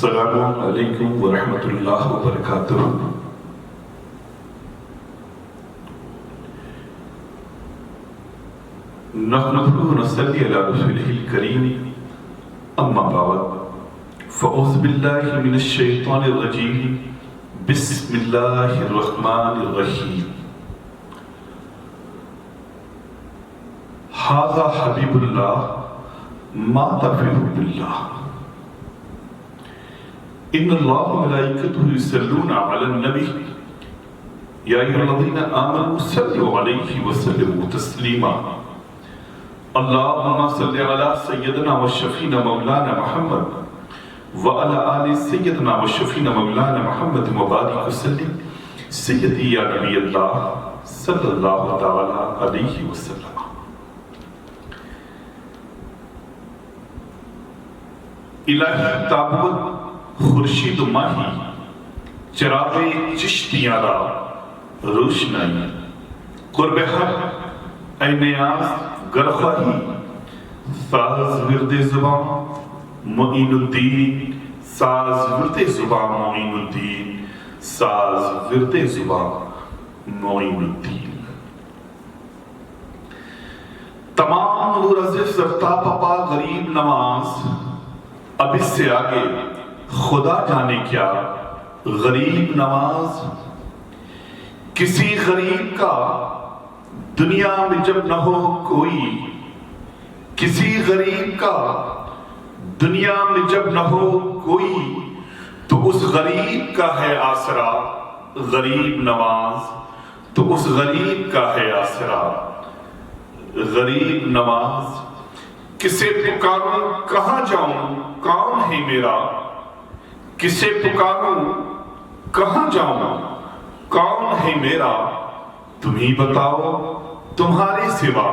السلام علیکم ورحمۃ اللہ وبرکاتہ۔ نحمده ونصلي على رسوله الكريم اما بعد فاعوذ باللہ من الشیطان الرجیم بسم اللہ الرحمن الرحیم۔ ھذا حبیب اللہ ما تفر باللہ ان اللہ وملائکتہ یصلون علی النبی یا ایھا الذین آمنوا صلوا علیہ وسلموا تسلیما۔ اللہم صل علی سیدنا وشفینا مولانا محمد وعلی آل سیدنا وشفینا مولانا محمد مبارک وسلم سیدی یا نبی اللہ صلی اللہ تعالی علیہ وسلم۔ الہی تابوت خورشید ماہی چراغ چشتیاں را روشنائی قرب حق اے نیاز گرخواہی ساز ورد زبان معین الدین ساز ورد زبان معین الدین ساز ورد زبان معین الدین۔ تمام نور سرتا پپا غریب نواز اب اس سے آگے خدا جانے کیا غریب نواز۔ کسی غریب کا دنیا میں جب نہ ہو کوئی، کسی غریب کا دنیا میں جب نہ ہو کوئی، تو اس غریب کا ہے آسرا غریب نواز، تو اس غریب کا ہے آسرا غریب نواز۔ کسے پکاروں کہاں جاؤں کون ہے میرا، کسے پکاروں کہاں جاؤں کون ہے میرا، تم ہی بتاؤ تمہارے سوا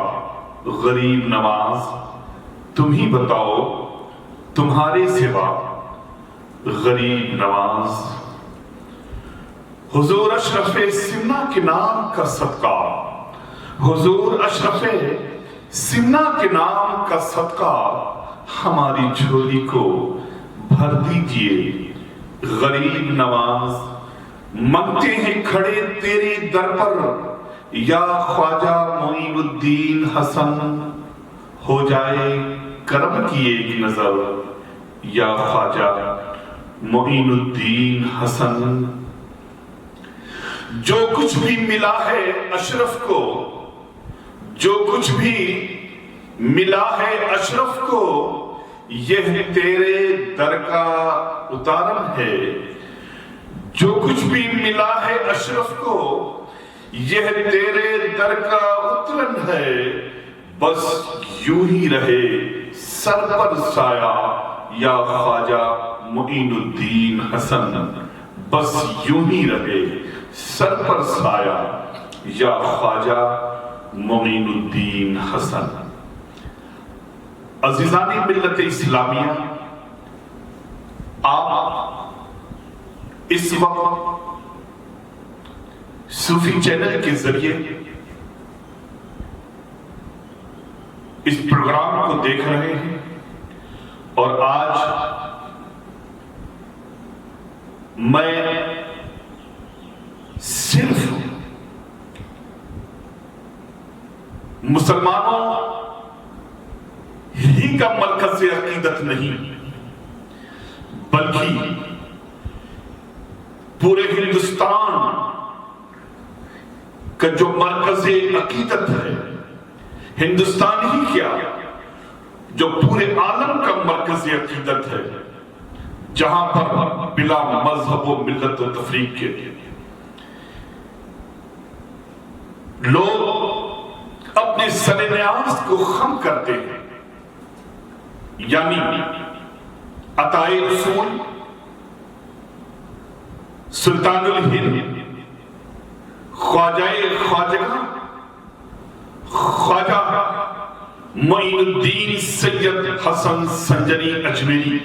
غریب نواز، تم ہی بتاؤ تمہارے سوا غریب نواز۔ حضور اشرف سمنا کے نام کا صدقہ، حضور اشرف سمنا کے نام کا صدقہ ہماری جھولی کو بھر دیجئے غریب نواز۔ منگتے ہیں کھڑے تیرے در پر یا خواجہ معین الدین حسن، ہو جائے کرم کی ایک نظر یا خواجہ معین الدین حسن۔ جو کچھ بھی ملا ہے اشرف کو، جو کچھ بھی ملا ہے اشرف کو، یہ تیرے در کا اتارم ہے۔ جو کچھ بھی ملا ہے اشرف کو، یہ تیرے در کا اترن ہے۔ بس یوں ہی رہے سر پر سایہ یا خواجہ معین الدین حسن، بس یوں ہی رہے سر پر سایہ یا خواجہ معین الدین حسن۔ عزیزان ملت اسلامیہ، آپ اس وقت صوفی چینل کے ذریعے اس پروگرام کو دیکھ رہے ہیں، اور آج میں صرف مسلمانوں ہی کا مرکز عقیدت نہیں، بلکہ پورے ہندوستان کا جو مرکز عقیدت ہے، ہندوستان ہی کیا جو پورے عالم کا مرکز عقیدت ہے، جہاں پر بلا مذہب و ملت و تفریق کے لوگ اپنے سر نیاز کو خم کرتے ہیں، یعنی عطائے رسول سلطان الہند خواجہ معین الدین سید حسن سنجری اجمیری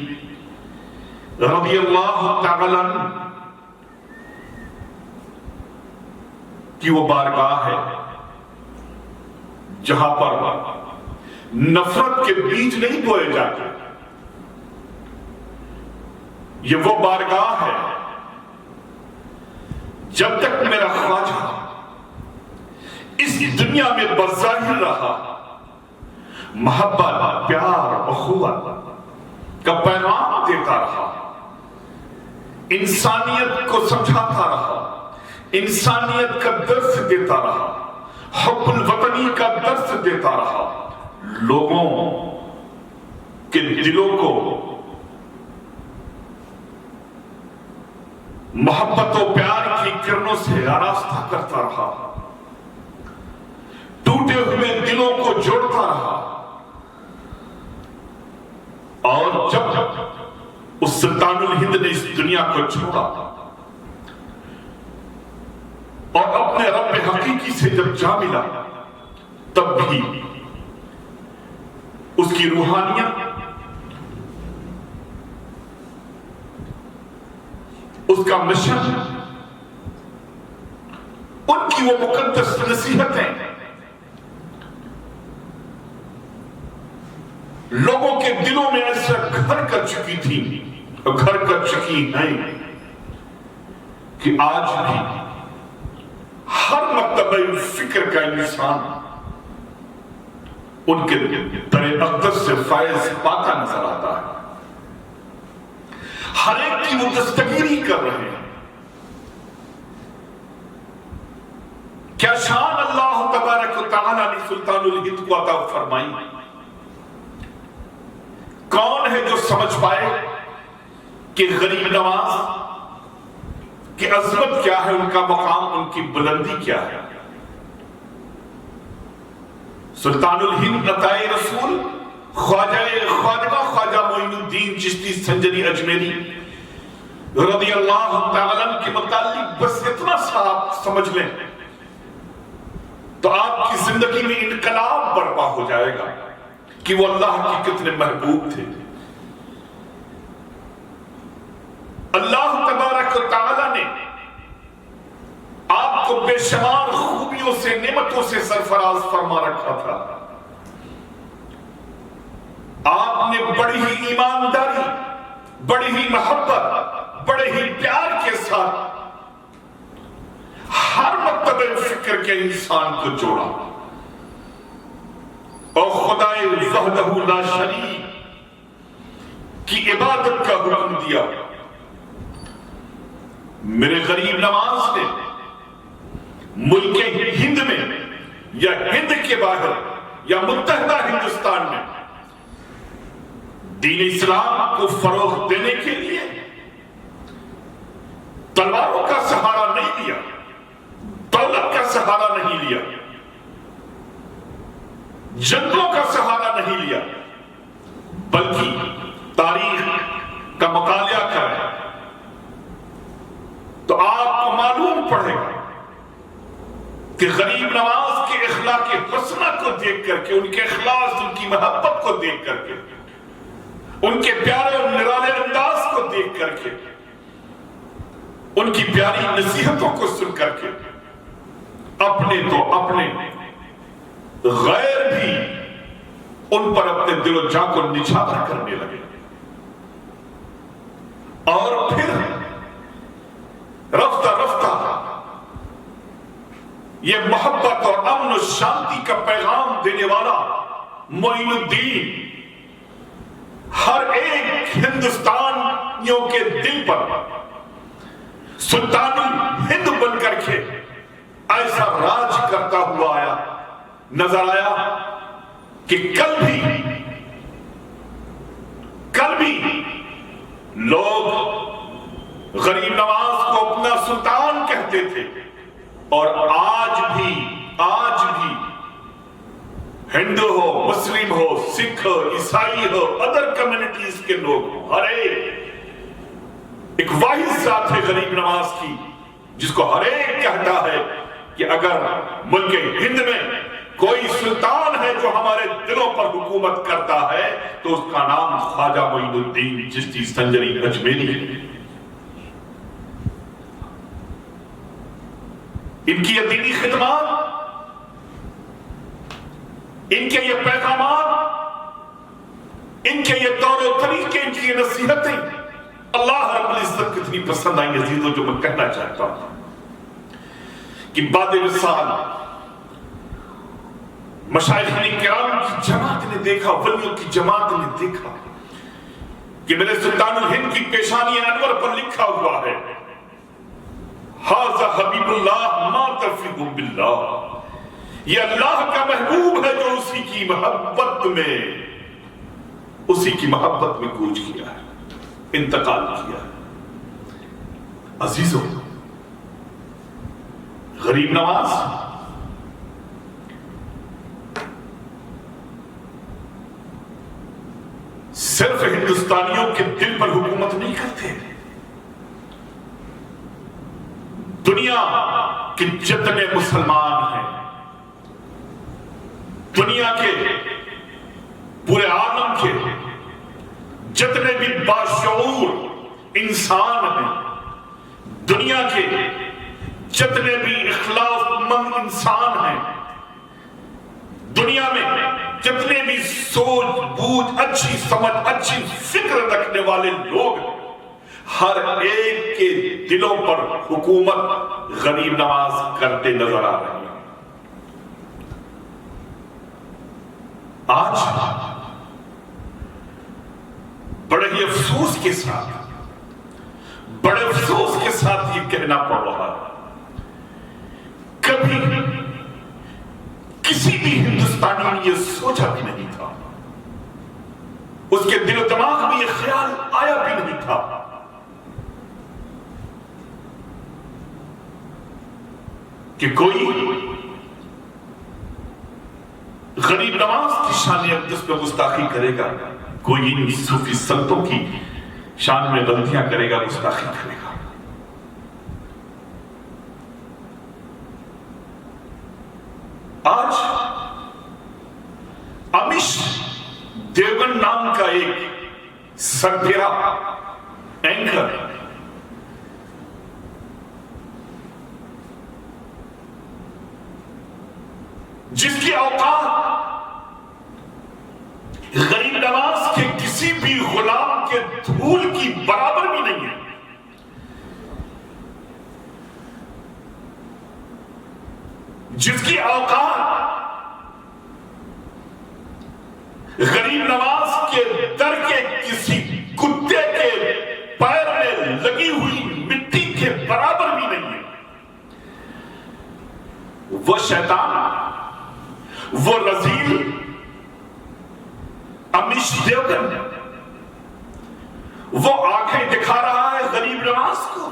رضی اللہ تعالی عنہ کی وہ بارگاہ ہے جہاں پر نفرت کے بیج نہیں بوئے جاتے، یہ وہ بارگاہ ہے جب تک میرا خواجہ اس دنیا میں بظاہر رہا، محبت، پیار، اخوت کا پیغام دیتا رہا، انسانیت کو سمجھاتا رہا، انسانیت کا درس دیتا رہا، حب الوطنی کا درس دیتا رہا، لوگوں کے دلوں کو محبت و پیار کی کرنوں سے آراستہ کرتا رہا، ٹوٹے ہوئے دلوں کو جوڑتا رہا، اور جب اس سلطان الہند نے اس دنیا کو چھوڑا اور اپنے رب حقیقی سے جب جا ملا، تب بھی اس کی روحانیت، اس کا مشن، ان کی وہ مقدس نصیحتیں لوگوں کے دلوں میں ایسا گھر کر چکی تھی اور گھر کر چکی ہیں کہ آج بھی ہر مرتبہ فکر کا انسان ان کے در اقدس سے فائز پاتا نظر آتا ہے، ہر ایک کی وہ دستگیری کر رہے ہیں۔ کیا شان اللہ تبارک و تعالیٰ نے سلطان الہند کو عطا فرمائی؟ کون ہے جو سمجھ پائے کہ غریب نواز کی عظمت کیا ہے، ان کا مقام، ان کی بلندی کیا ہے؟ سلطان الہند عطائے رسول خواجہ معین الدین چشتی سنجری اجمیری رضی اللہ تعالیٰ عنہ کے متعلق بس اتنا سا آپ سمجھ لیں تو آپ کی زندگی میں انقلاب برپا ہو جائے گا کہ وہ اللہ کی کتنے محبوب تھے۔ اللہ تبارک و تعالیٰ نے آپ کو بے شمار خوبیوں سے، نعمتوں سے سرفراز فرما رکھا تھا۔ آپ نے بڑی ہی ایمانداری، بڑی ہی محبت، بڑے ہی پیار کے ساتھ ہر مرتبہ فکر کے انسان کو جوڑا اور خدائے وحدہ لا شریک کی عبادت کا حکم دیا۔ میرے غریب نواز نے ملک ہند میں یا ہند کے باہر یا متحدہ ہندوستان میں دین اسلام کو فروغ دینے کے لیے تلواروں کا سہارا نہیں لیا، دولت کا سہارا نہیں لیا، جنگوں کا سہارا نہیں لیا، بلکہ تاریخ کا مطالعہ کریں تو آپ کو معلوم پڑے گا کہ غریب نواز کے اخلاق حسنہ کو دیکھ کر کے، ان کے اخلاص، ان کی محبت کو دیکھ کر کے، ان کے پیارے اور نرالے انداز کو دیکھ کر کے، ان کی پیاری نصیحتوں کو سن کر کے، اپنے تو اپنے غیر بھی ان پر اپنے دل و جاں کو نچھاور کرنے لگے، اور پھر رفتہ رفتہ یہ محبت اور امن و شانتی کا پیغام دینے والا معین الدین ہر ایک ہندوستانیوں کے دل پر سلطان الہند بن کر کے ایسا راج کرتا ہوا آیا، نظر آیا کہ کل بھی لوگ غریب نواز کو اپنا سلطان کہتے تھے، اور آج بھی ہندو ہو، مسلم ہو، سکھ ہو، عیسائی ہو، ادر کمیونٹیز کے لوگ ہو، ہر ایک واحد ذات ہے غریب نواز کی، جس کو ہر ایک کہتا ہے کہ اگر ملک ہند میں کوئی سلطان ہے جو ہمارے دلوں پر حکومت کرتا ہے تو اس کا نام خواجہ معین الدین چشتی سنجری اجمیری ہے۔ ان کی یہ دینی خدمات، ان کے یہ پیغامات، ان کے یہ طور و طریقے، ان کی یہ نصیحتیں اللہ رب العزت کتنی پسند آئی عزیزوں جو میں کہنا چاہتا ہوں کہ بعد وصال مشائخین کرام کی جماعت نے دیکھا، ولیوں کی جماعت نے دیکھا کہ میرے سلطان الہند کی پیشانی انور پر لکھا ہوا ہے ھذا حبیب اللہ ما تفیق باللہ، یہ اللہ کا محبوب ہے جو اسی کی محبت میں کوچ کیا ہے، انتقال کیا ہے۔ عزیزوں، غریب نواز صرف ہندوستانیوں کے دل پر حکومت نہیں کرتے، دنیا کے جتنے مسلمان ہیں، دنیا کے پورے عالم کے جتنے بھی باشعور انسان ہیں، دنیا کے جتنے بھی اخلاق مند انسان ہیں، دنیا میں جتنے بھی سوچ بوجھ، اچھی سمجھ، اچھی فکر رکھنے والے لوگ ہیں، ہر ایک کے دلوں پر حکومت غریب نواز کرتے نظر آ رہے ہیں۔ آج بڑے ہی افسوس کے ساتھ یہ کہنا پڑ رہا ہے، کبھی کسی بھی ہندوستانی نے یہ سوچا بھی نہیں تھا، اس کے دل و دماغ میں یہ خیال آیا بھی نہیں تھا کہ کوئی غریب نواز کی شان اقدس پہ گستاخی کرے گا، کوئی ان صوفی سنتوں کی شان میں غلطیاں کرے گا، گستاخی کرے گا۔ آج امیش دیوگن نام کا ایک سربراہ اینکر جس کی اوقات غریب نواز کے کسی بھی غلام کے دھول کی برابر بھی نہیں ہے، جس کی اوقات غریب نواز کے در کے کسی کتے کے پیر میں لگی ہوئی مٹی کے برابر بھی نہیں ہے، وہ شیطان، وہ رذیل امیش دیوگن وہ آنکھیں دکھا رہا ہے غریب نواز کو،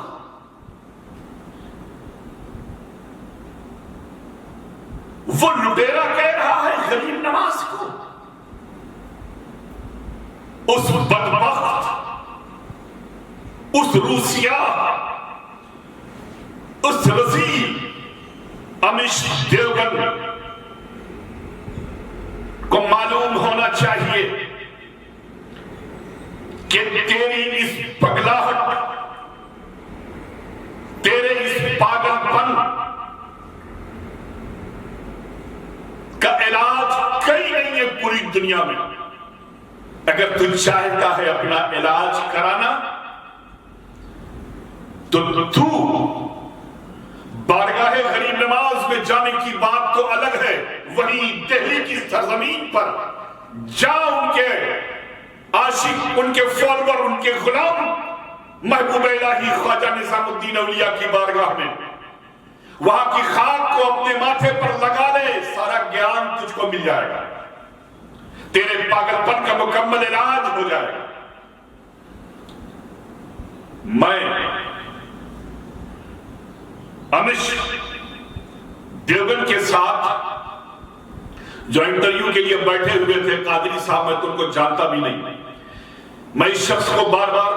وہ لٹیرا کہہ رہا ہے غریب نواز کو، اس بدبخت، اس روسیا، اس رذیل امیش دیوگن کو معلوم ہونا چاہیے کہ تیری اس پگلاہٹ، تیرے اس پاگل پن کا علاج کہیں نہیں ہے پوری دنیا میں۔ اگر تو چاہتا ہے اپنا علاج کرانا تو بارگاہ غریب نواز میں جانے کی بات تو الگ ہے، وہیں دہلی کی سرزمین پر جا، ان کے عاشق، ان کے فالوور، ان کے غلام محبوب الہی خواجہ نظام الدین اولیاء کی بارگاہ میں، وہاں کی خاک کو اپنے ماتھے پر لگا لے، سارا گیان تجھ کو مل جائے گا، تیرے پاگل پن کا مکمل علاج ہو جائے گا۔ میں امیش دیوگن کے ساتھ جو انٹرویو کے لیے بیٹھے ہوئے تھے، قادری صاحب، میں تم کو جانتا بھی نہیں، میں اس شخص کو بار بار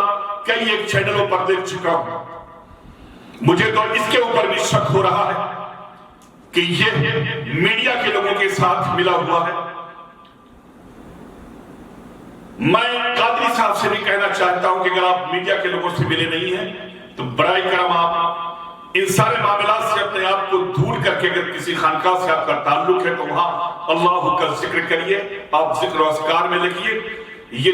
کئی ایک چینلوں پر دیکھ چکا ہوں، مجھے تو اس کے اوپر بھی شک ہو رہا ہے کہ یہ میڈیا کے لوگوں کے ساتھ ملا ہوا ہے۔ میں قادری صاحب سے بھی کہنا چاہتا ہوں کہ اگر آپ میڈیا کے لوگوں سے ملے نہیں ہیں تو برائے کرم آپ ان سارے معاملات سے اپنے آپ کو دور کر کے، اگر کسی خانقاہ سے آپ کا تعلق ہے تو وہاں اللہ کا ذکر کریے، آپ ذکر و اذکار میں لگیے۔ یہ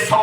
100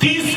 30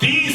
30